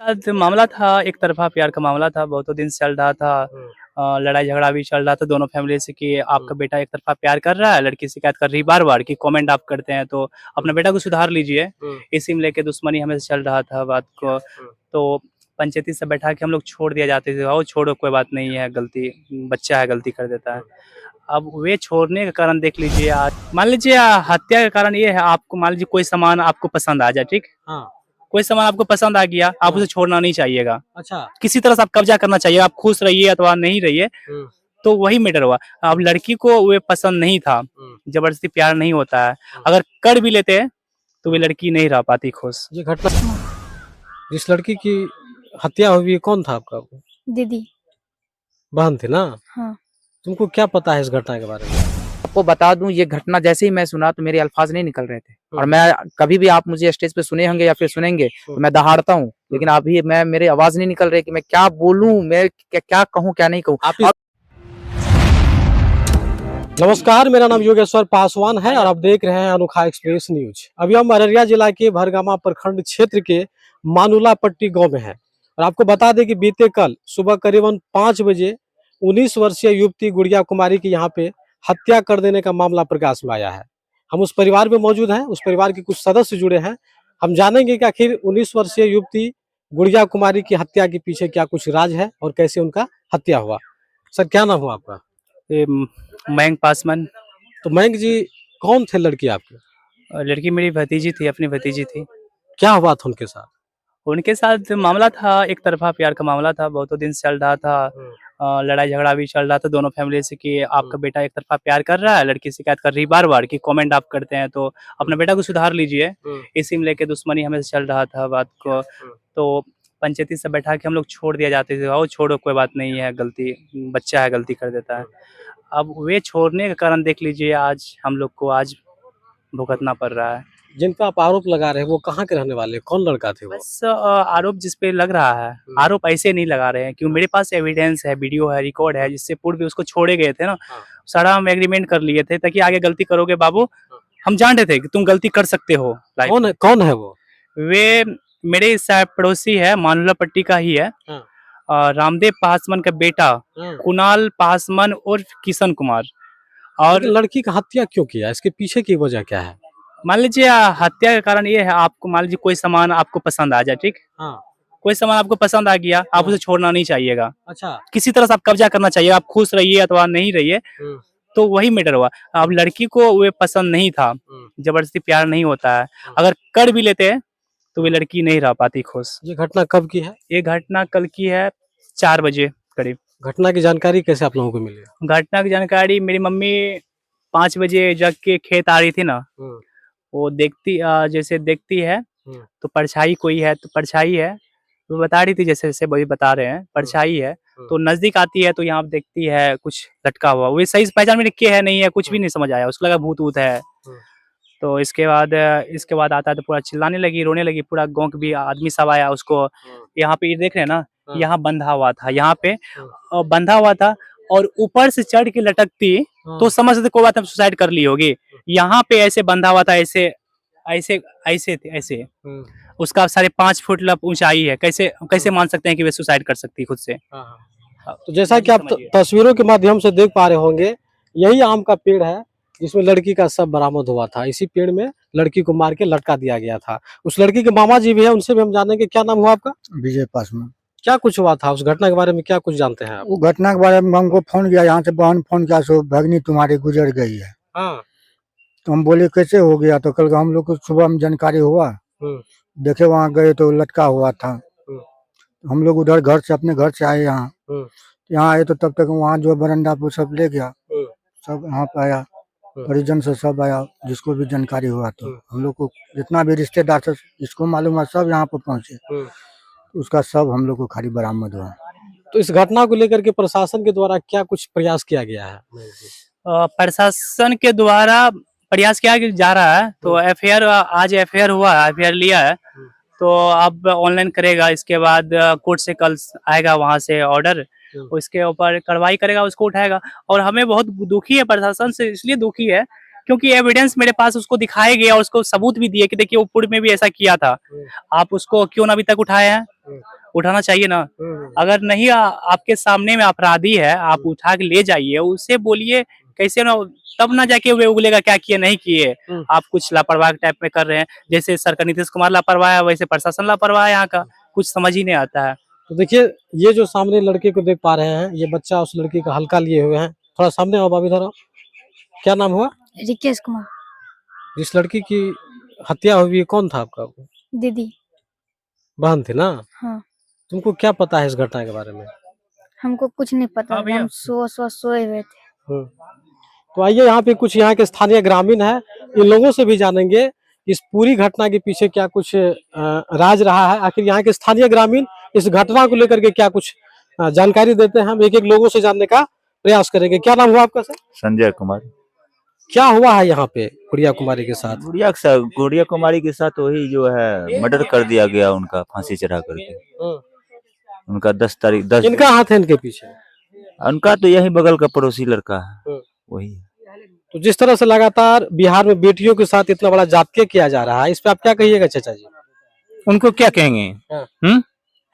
आज मामला था, एक तरफ़ा प्यार का मामला था, बहुतों दिन से चल रहा था। हुँ, लड़ाई-झगड़ा भी चल रहा था दोनों फैमिली से कि हुँ, आपका बेटा एक तरफ़ा प्यार कर रहा है, लड़की शिकायत कर रही है बार-बार कि कमेंट आप करते हैं, तो अपने हुँ, बेटा को सुधार लीजिए। हुँ, इसी में लेके दुश्मनी हमेशा चल रहा था बात को। हुँ, तो पंचायती से बैठा के हम लोग छोड़ दिया जाते थे, आओ छोड़ो कोई बात नहीं है, गलती बच्चा है, गलती कर देता है। हुँ, अब वे छोड़ने का कारण देख लीजिए आज मान लीजिए हत्या का कारण ये है आपको मान लीजिए कोई सामान आपको पसंद आ जाए, ठीक? हाँ, कोई सामान आपको पसंद आ गया, आप हाँ, उसे छोड़ना नहीं चाहिएगा। अच्छा, किसी तरह से आप कब्ज़ा करना चाहिए, आप खुश रहिए अथवा नहीं रहिए, हुँ, तो वही मैटर हुआ। अब हुँ, लड़की को वे पसंद नहीं था, हुँ, ज़बरदस्ती प्यार नहीं होता है। हुँ, अगर कर भी लेते, तो वे हुँ। लड़की नहीं रह पाती खुश। ये घटना जिस लड़की की हत्या हुई है कौन था आपका? दीदी। बहन थी ना? हाँ। तुमको क्या पता है इस घटना के बारे में? आपको बता दूँ ये घटना जैसे ही मैं सुना तो मेरे अल्फ़ाज़ नहीं निकल रहे थे और हुँ, मैं कभी भी आप मुझे स्टेज पे सुने होंगे या फिर सुनेंगे हुँ, तो मैं दहाड़ता हूँ। लेकिन अभी मैं मेरे आवाज़ नहीं निकल रही कि मैं क्या बोलूँ, मैं क्या कहूँ, क्या नहीं कहूँ। आप इस नमस्कार, मेरा नाम योगेश्वर पासवान है और आप देख रहे हैं अनोखा एक्सप्रेस न्यूज़। अभी हम अररिया जिला के भरगामा प्रखंड क्षेत्र के मानुला पट्टी गाँव में हैं और आपको बता दें कि बीते कल सुबह करीबन 5 बजे 19 वर्षीय युवती गुड़िया कुमारी की यहाँ पे हत्या कर देने का मामला प्रकाश में आया है। हम उस परिवार में मौजूद हैं, उस परिवार के कुछ सदस्य जुड़े हैं। हम जानेंगे कि आखिर 19 वर्षीय युवती गुड़िया कुमारी की हत्या के पीछे क्या कुछ राज है और कैसे उनका हत्या हुआ। सर क्या नाम हुआ आपका? ये मयंक पासवान तो मयंक जी कौन थे लड़की आपके? लड़की मेरी भतीजी थी, अपनी भतीजी थी। क्या हुआ था उनके साथ? उनके साथ मामला था, एक तरफ़ा प्यार का मामला था, बहुतों दिन से चल रहा था। हुँ, लड़ाई-झगड़ा भी चल रहा था दोनों फैमिली से कि हुँ, आपका बेटा एक तरफ़ा प्यार कर रहा है, लड़की शिकायत कर रही है बार-बार कि कमेंट आप करते हैं, तो हुँ, अपने बेटा को सुधार लीजिए। हुँ, इसी में लेके दुश्मनी हमेशा चल रहा था बात को। हुँ, तो पंचायती से बैठा के हम लोग छोड़ दिया जाते थे, आओ छोड़ो कोई बात नहीं है, गलती बच्चा है, गलती कर देता है। हुँ। अब वे छोड़ने का कारण देख लीजिए आज हम लोग को आज भुगतना पड़ रहा है। जिन पे आप आरोप लगा रहे हैं वो कहाँ के रहने वाले हैं? कौन लड़का थे वो? बस आरोप जिस पे लग रहा है, हुँ, आरोप ऐसे नहीं लगा रहे हैं क्यों मेरे पास एविडेंस है, वीडियो है, रिकॉर्ड है, जिससे पूर्व भी उसको छोड़े गए थे ना, हाँ, सारा हम एग्रीमेंट कर लिए थे ताकि आगे गलती करोगे बाबू, हाँ। हम जान रहे थे कि तुम गलती कर सकते हो लाइफ कौन है वो? में। वे मेरे पड़ोसी है, मानुला पट्टी का ही है। हाँ, रामदेव पासवान का बेटा हाँ। कुणाल पासवान उर्फ किशन कुमार। लेकिन और लड़की का हत्या क्यों किया? इसके पीछे की वजह क्या है? मान लीजिए हत्या का कारण ये है आपको मान लीजिए कोई सामान आपको पसंद आ जाए, ठीक? हाँ, कोई सामान आपको पसंद आ गया, आप हाँ। उसे छोड़ना नहीं चाहिएगा। अच्छा। किसी तरह से आप कब्ज़ा करना चाहिए, आप खुश रहिए अथवा नहीं रहिए, हुँ, तो वही मैटर हुआ। अब लड़की को वे पसंद नहीं था, हुँ, ज़बरदस्ती प्यार नहीं होता है। हुँ। अगर कर भी लेते, तो वे लड़की नहीं रह पाती खुश। ये घटना कब की है? ये घटना कल की है 4 बजे करीब। घटना की जानकारी कैसे आप लोगों को मिली? घटना की जानकारी मेरी मम्मी 5 बजे जग के खेत आ रही थी ना, हुँ, वो देखती जैसे देखती है, हुँ, तो परछाई कोई है, तो परछाई है, वो बता रही थी जैसे-जैसे वही बता रहे हैं, हुँ, परछाई है, हुँ, तो नज़दीक आती है तो यहाँ पे देखती है कुछ लटका हुआ। वो सही से पहचान में के है नहीं है, कुछ हुँ, भी नहीं समझ आया, उसको लगा भूत-वूत है। हुँ, तो इसके बाद आता है तो पूरा चिल्लाने लगी, रोने लगी, पूरा गाँव के भी आदमी सब आया उसको हुँ, यहाँ पे ये देख रहे हैं ना, हाँ, यहाँ बंधा हुआ था, यहाँ पे हुँ, बंधा हुआ था और ऊपर से चढ़ के लटकती तो हाँ, समझ सकते कोई बात नहीं सुसाइड कर ली होगी। यहाँ पे ऐसे बंधा हुआ था ऐसे ऐसे ऐसे थे ऐसे। हुँ, उसका साढ़े 5 फुट ऊँचाई है, कैसे हुँ, कैसे मान सकते हैं कि वे सुसाइड कर सकती है खुद से? हाँ, हाँ। हाँ, तो जैसा कि ये आप समझिए। तस्वीरों के माध्यम से देख पा रहे होंगे, यही आम का पेड़ है जिसमें लड़की का शव बरामद हुआ था। इसी पेड़ में लड़की को मार के लटका दिया गया था। उस लड़की के मामा जी भी हैं, उनसे भी हम जानेंगे। क्या नाम हुआ आपका? विजय पासवान। क्या कुछ हुआ था? उस घटना के बारे में क्या कुछ जानते हैं आप? वो घटना के बारे में हमको फ़ोन किया, यहाँ से बहन फ़ोन किया, सो भगनी तुम्हारी गुज़र गई है। हाँ। तो हम बोले कैसे हो गया? तो कल हम लोग को सुबह में जानकारी हुआ, हुँ, देखे वहाँ गए तो लटका हुआ था। हुँ, हम लोग उधर घर से अपने घर से आए यहाँ। हुँ, यहाँ आए तो तब तक वहाँ जो बरंडा पे सब ले गया, हुँ, सब यहाँ पे आया, हुँ, परिजन से सब आया, जिसको भी जानकारी हुआ तो। हुँ, हम लोग को जितना भी रिश्तेदार था, जिसको मालूम है सब यहाँ पे पहुँचे। हुँ। उसका शव हम लोग को खाली बरामद हुआ। तो इस घटना को लेकर के प्रशासन के द्वारा क्या कुछ प्रयास किया गया है? प्रशासन के द्वारा प्रयास किया जा रहा है, तो हुँ, एफआईआर आज एफआईआर हुआ है, एफआईआर लिया है, हुँ, तो अब ऑनलाइन करेगा, इसके बाद कोर्ट से कल आएगा वहाँ से ऑर्डर, हुँ, उसके ऊपर कार्रवाई करेगा, उसको उठाएगा। और हमें बहुत दुखी है प्रशासन से, इसलिए दुखी है क्योंकि एविडेंस मेरे पास उसको दिखाया गया और उसको सबूत भी दिए कि देखिए वो पूर्व में भी ऐसा किया था। आप उसको क्यों ना अभी तक उठाए हैं? उठाना चाहिए ना। अगर नहीं आपके सामने में अपराधी है, आप उठा के ले जाइए, उससे बोलिए कैसे ना, तब ना जाके वे उगलेगा क्या किए नहीं किए। आप कुछ लापरवाह टाइप में कर रहे हैं, जैसे सरकार नीतीश कुमार लापरवाह है वैसे प्रशासन लापरवाह है यहाँ का, कुछ समझ ही नहीं आता है। तो देखिए ये जो सामने लड़के को देख पा रहे हैं, ये बच्चा उस लड़की का हल्का लिए हुए हैं। थोड़ा सामने आओ, बाबी इधर आओ। क्या नाम हुआ? रिकेश कुमार। जिस लड़की की हत्या हुई है, कौन था आपका? दीदी। बहन थी ना? हाँ। तुमको क्या पता है इस घटना के बारे में? हमको कुछ नहीं पता, हाँ भैया। हम सोए हुए थे। तो आइए यहाँ पे कुछ यहाँ के स्थानीय ग्रामीण है, इन लोगों से भी जानेंगे इस पूरी घटना के पीछे क्या कुछ राज रहा है। आखिर यहाँ के स्थानीय ग्रामीण इस घटना को लेकर के क्या कुछ जानकारी देते हैं, हम एक एक लोगों से जानने का प्रयास करेंगे। क्या नाम हुआ आपका सर? संजय कुमार। क्या हुआ है यहाँ पे गुड़िया कुमारी के साथ? गुड़िया कुमारी के साथ वही जो है मर्डर कर दिया गया, उनका फांसी चढ़ा करके। उनका 10 तारीख 10 किनका हाथ है इनके पीछे? उनका तो यही बगल का पड़ोसी लड़का है, वही। तो जिस तरह से लगातार बिहार में बेटियों के साथ इतना बड़ा जातिय किया जा रहा है, इस पे आप क्या कहिएगा चाचा जी? उनको क्या कहेंगे? हाँ।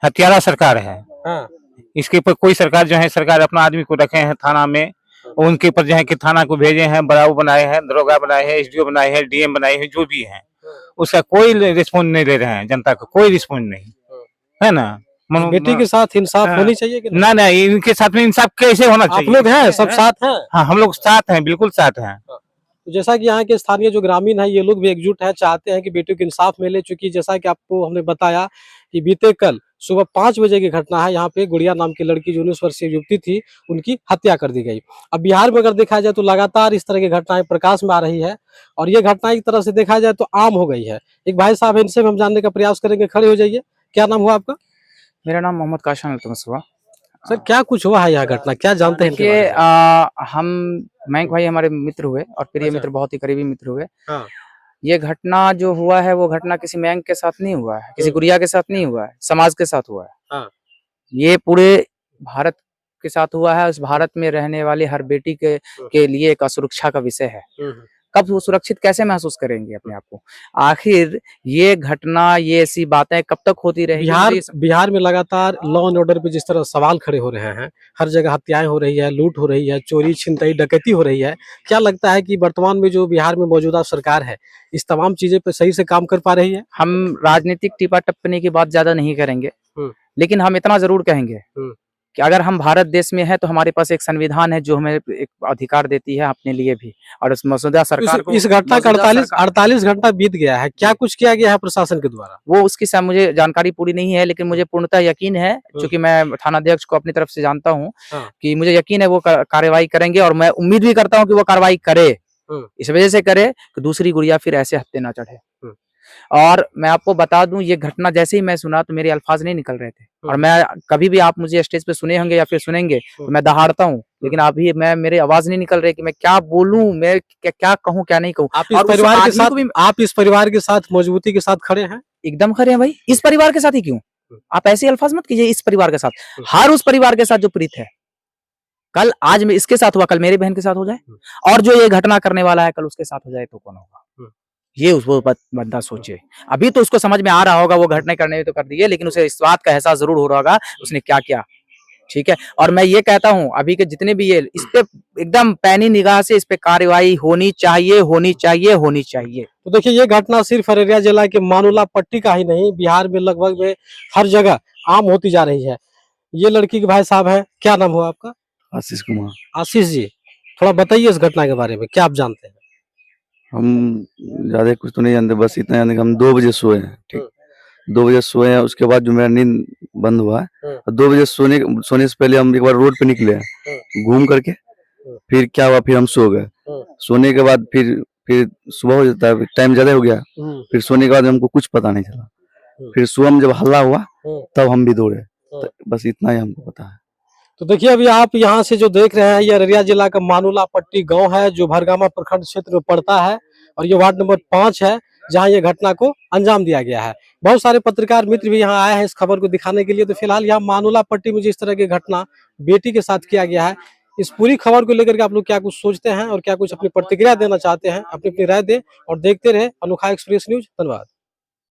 हत्यारा सरकार है। हाँ। इसके ऊपर कोई सरकार जो है, सरकार अपना आदमी को रखे हैं थाना में, उनके ऊपर जो है कि थाना को भेजे हैं, बराऊ बनाए हैं, दरोगा बनाए हैं, एसडीओ बनाए हैं, डीएम बनाए हैं, जो भी है उसका कोई रिस्पॉन्स नहीं ले रहे हैं, जनता को कोई रिस्पॉन्स नहीं है ना। बेटी के साथ इंसाफ होनी चाहिए कि ना, इनके साथ में इंसाफ कैसे होना आप चाहिए? लोग हैं, सब साथ हैं। हाँ, हम लोग साथ हैं, बिल्कुल साथ हैं। तो जैसा कि यहाँ के स्थानीय जो ग्रामीण है, ये लोग भी एकजुट है, चाहते हैं कि बेटियों को इंसाफ मिले। चूंकि जैसा कि आपको हमने बताया कि बीते कल सुबह 5 बजे की घटना है, यहाँ पे गुड़िया नाम की लड़की जो 19 वर्षीय युवती थी, उनकी हत्या कर दी गई। अब बिहार में अगर देखा जाए तो लगातार इस तरह की घटनाएं प्रकाश में आ रही है और ये घटना एक तरह से देखा जाए तो आम हो गई है। एक भाई साहब है, इनसे भी हम जानने का प्रयास करेंगे। खड़े हो जाइए। क्या नाम हुआ आपका? मेरा नाम मोहम्मद काशन अल्तमस। सर क्या कुछ हुआ है यहाँ घटना, क्या जानते हैं इनके देखिए, बारे में? हम मयंक भाई हमारे मित्र हुए और प्रिय अच्छा। मित्र, बहुत ही करीबी मित्र हुए। हाँ। ये घटना जो हुआ है वो घटना किसी मयंक के साथ नहीं हुआ है, किसी गुड़िया के साथ नहीं हुआ है, समाज के साथ हुआ है। हाँ। ये पूरे भारत के साथ हुआ है। उस भारत में रहने वाली हर बेटी के लिए एक असुरक्षा का विषय है। कब वो सुरक्षित कैसे महसूस करेंगे अपने आप को? आखिर ये घटना, ये ऐसी बातें कब तक होती रहेगी? बिहार में लगातार लॉ एंड ऑर्डर पे जिस तरह सवाल खड़े हो रहे हैं, हर जगह हत्याएं हो रही है, लूट हो रही है, चोरी छिनतई डकैती हो रही है, क्या लगता है कि वर्तमान में जो बिहार में मौजूदा सरकार है, इस तमाम चीजें पे सही से काम कर पा रही है? हम राजनीतिक टीपा टप्पने की बात ज्यादा नहीं करेंगे, लेकिन हम इतना जरूर कहेंगे कि अगर हम भारत देश में है तो हमारे पास एक संविधान है जो हमें एक अधिकार देती है अपने लिए भी। और उस मौजूदा सरकार को, इस घटना का 48 घंटा बीत गया है, क्या कुछ किया गया है प्रशासन के द्वारा? वो उसकी मुझे जानकारी पूरी नहीं है, लेकिन मुझे पूर्णतः यकीन है, क्योंकि मैं थानाध्यक्ष को अपनी तरफ से जानता हूँ कि मुझे यकीन है वो कार्रवाई करेंगे और मैं उम्मीद भी करता हूँ कि वो कार्रवाई करे। इस वजह से करे कि दूसरी गुड़िया फिर ऐसे हत्या ना चढ़े। और मैं आपको बता दूं, ये घटना जैसे ही मैं सुना तो मेरे अल्फाज नहीं निकल रहे थे। और मैं कभी भी आप मुझे स्टेज पे सुने होंगे या फिर सुनेंगे तो मैं दहाड़ता हूँ, लेकिन अभी मेरे आवाज नहीं निकल रही कि मैं क्या बोलूं, मैं क्या कहूं क्या नहीं कहूं। आप इस परिवार के साथ मजबूती के साथ खड़े हैं? एकदम खड़े हैं भाई। इस परिवार के साथ ही क्यों? आप ऐसे अल्फाज मत कीजिए। इस परिवार के साथ, हर उस परिवार के साथ जो पीड़ित है, कल आज में इसके साथ हुआ, कल मेरी बहन के साथ हो जाए, और जो ये घटना करने वाला है कल उसके साथ हो जाए तो कौन होगा? ये वो बंदा सोचे। अभी तो उसको समझ में आ रहा होगा, वो घटना करने में तो कर दी है, लेकिन उसे इस बात का एहसास जरूर हो रहा होगा उसने क्या किया। ठीक है, और मैं ये कहता हूं अभी के जितने भी ये, इस पे एकदम पैनी निगाह से इस पे कार्रवाई होनी चाहिए, होनी चाहिए, होनी चाहिए। तो देखिए, ये घटना सिर्फ अररिया जिला के मानुला पट्टी का ही नहीं, बिहार में लगभग में हर जगह आम होती जा रही है। ये लड़की के भाई साहब है, क्या नाम हुआ आपका? आशीष कुमार। आशीष जी, थोड़ा बताइए इस घटना के बारे में, क्या आप जानते हैं? हम ज्यादा कुछ तो नहीं जानते, बस इतना जानते कि हम 2 बजे सोए हैं। ठीक, 2 बजे सोए हैं, उसके बाद जो मेरा नींद बंद हुआ है, 2 बजे सोने से पहले हम एक बार रोड पे निकले हैं घूम करके, फिर क्या हुआ, फिर हम सो गए। सोने के बाद फिर सुबह हो जाता है, टाइम ज्यादा हो गया, फिर सोने के बाद हमको कुछ पता नहीं चला। फिर सुबह में जब हल्ला हुआ तब हम भी दौड़े, तो बस इतना ही हमको पता है। तो देखिए, अभी आप यहाँ से जो देख रहे हैं, ये अररिया जिला का मानुला पट्टी गांव है जो भरगामा प्रखंड क्षेत्र में पड़ता है और ये वार्ड नंबर 5 है जहां ये घटना को अंजाम दिया गया है। बहुत सारे पत्रकार मित्र भी यहाँ आए हैं इस खबर को दिखाने के लिए। तो फिलहाल यहाँ मानुला पट्टी में जिस तरह की घटना बेटी के साथ किया गया है, इस पूरी खबर को लेकर के आप लोग क्या कुछ सोचते हैं और क्या कुछ अपनी प्रतिक्रिया देना चाहते हैं, अपनी अपनी राय दें और देखते रहे अनोखा एक्सप्रेस न्यूज। धन्यवाद।